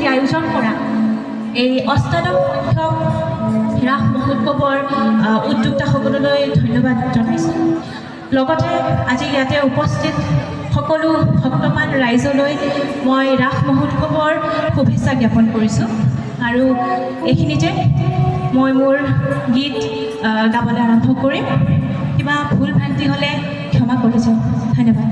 আজি আয়োজন কৰা এই অষ্টাদশ সংখ্যক ৰাস মহোৎসৱৰ উদ্যোক্তাসকললৈ ধন্যবাদ জনাইছোঁ। লগতে আজি ইয়াতে উপস্থিত সকলো ভক্তমান ৰাইজলৈ মই ৰাস মহোৎসৱৰ শুভেচ্ছা জ্ঞাপন কৰিছোঁ আৰু এইখিনিতে মই মোৰ গীত গাবলৈ আৰম্ভ কৰিম। কিবা ভুল ভ্ৰান্তি হ'লে ক্ষমা কৰিছোঁ। ধন্যবাদ।